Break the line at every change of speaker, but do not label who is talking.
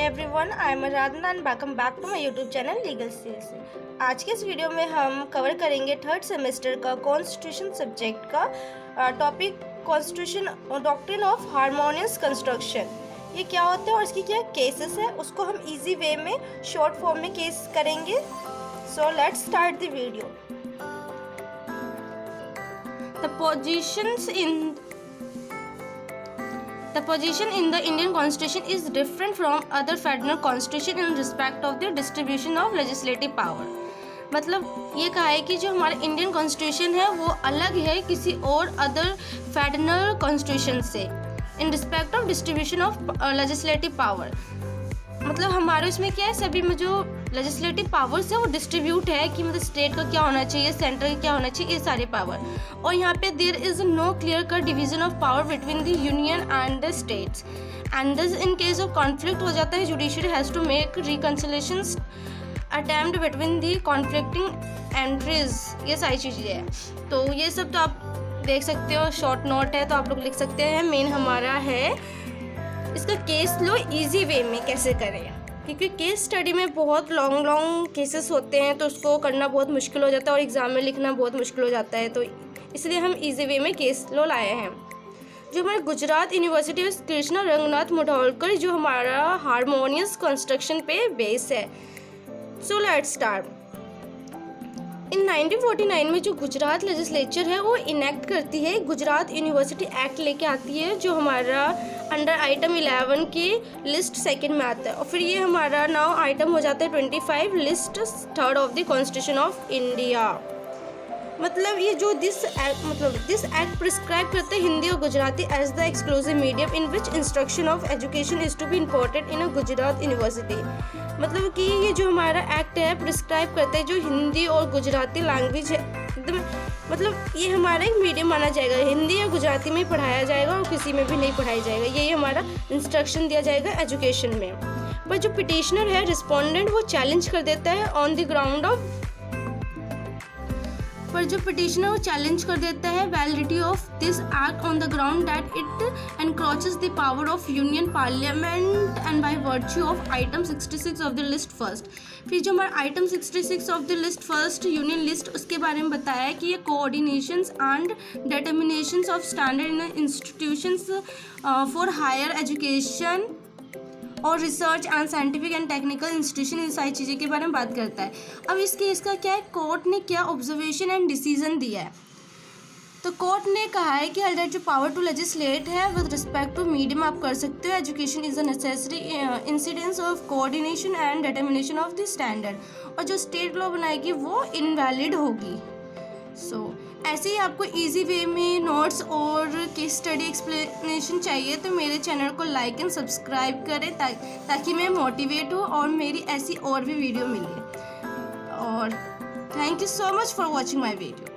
Everyone, I am Aradhana and welcome back to my YouTube channel legal skills. आज के इस video में हम कवर करेंगे थर्ड सेमेस्टर का कॉन्स्टिट्यूशन सब्जेक्ट का topic constitution doctrine of harmonious construction. ये क्या होता है और इसकी क्या केसेस है, उसको हम इजी वे में शॉर्ट फॉर्म में केस करेंगे। So let's start the video. The position in the Indian Constitution is different from other federal constitution in respect of the distribution of legislative power। मतलब ये कहा है कि जो हमारा इंडियन कॉन्स्टिट्यूशन है वो अलग है किसी और अदर फेडरल कॉन्स्टिट्यूशन से in respect of distribution of legislative power. मतलब हमारे उसमें क्या है, सभी में जो लेजिस्लेटिव पावर्स है वो डिस्ट्रीब्यूट है कि मतलब स्टेट का क्या होना चाहिए, सेंटर का क्या होना चाहिए, ये सारे पावर। और यहाँ पे there is no clear cut division of power between the union and the states and this in case of conflict हो जाता है judiciary has to make reconciliations attempt between the conflicting entries. ये सारी चीज़ें हैं, तो ये सब तो आप देख सकते हो, शॉर्ट नोट है तो आप लोग लिख सकते हैं। मेन हमारा है इसका केस लो इजी वे में कैसे करें, क्योंकि केस स्टडी में बहुत लॉन्ग केसेस होते हैं तो उसको करना बहुत मुश्किल हो जाता है और एग्ज़ाम में लिखना बहुत मुश्किल हो जाता है, तो इसलिए हम इजी वे में केस लो लाए हैं। जो हमारे गुजरात यूनिवर्सिटी में कृष्णा रंगनाथ मुढोलकर जो हमारा हारमोनियस कंस्ट्रक्शन पे बेस है। So let's start. इन 1949 में जो गुजरात लेजिस्लेचर है वो इनेक्ट करती है गुजरात यूनिवर्सिटी एक्ट लेके आती है, जो हमारा अंडर आइटम 11 की लिस्ट सेकंड में आता है। और फिर ये हमारा नाउ आइटम हो जाता है 25 list third of the constitution of India. मतलब ये जो दिस एक्ट प्रिस्क्राइब करता है हिंदी और Gujarati as the exclusive medium in which instruction of education is to be imported in a Gujarat university. मतलब कि ये जो हमारा एक्ट है प्रिस्क्राइब करता है जो हिंदी और गुजराती लैंग्वेज है, एकदम मतलब ये हमारा एक मीडियम माना जाएगा, हिंदी या गुजराती में पढ़ाया जाएगा और किसी में भी नहीं पढ़ाया जाएगा, यही हमारा इंस्ट्रक्शन दिया जाएगा एजुकेशन में। बट जो पिटिशनर है रिस्पोंडेंट वो चैलेंज कर देता है on the ground of challenge कर देता है validity of this act on the ground that it encroaches the power of union parliament and by virtue of item 66 of the list first. फिर जो हमारा item 66 of the list first union list, उसके बारे में बताया है कि ये coordinations and determinations of standard in institutions for higher education और research and scientific and technical institution, इन सारी चीज़ों के बारे में बात करता है। अब इसके इसका क्या है, कोर्ट ने क्या ऑब्जर्वेशन एंड डिसीजन दिया है। तो कोर्ट ने कहा है कि अल्दर जो पावर टू लेजिस्लेट है विद रिस्पेक्ट टू मीडियम आप कर सकते हो, education is a necessary incidence of coordination and determination of the standard, और जो स्टेट लॉ बनाएगी वो इनवैलिड होगी। सो ऐसे ही आपको इजी वे में नोट्स और केस स्टडी एक्सप्लेनेशन चाहिए तो मेरे चैनल को लाइक एंड सब्सक्राइब करें ताकि मैं मोटिवेट हूँ और मेरी ऐसी और भी वीडियो मिले। और thank you so much for watching my video.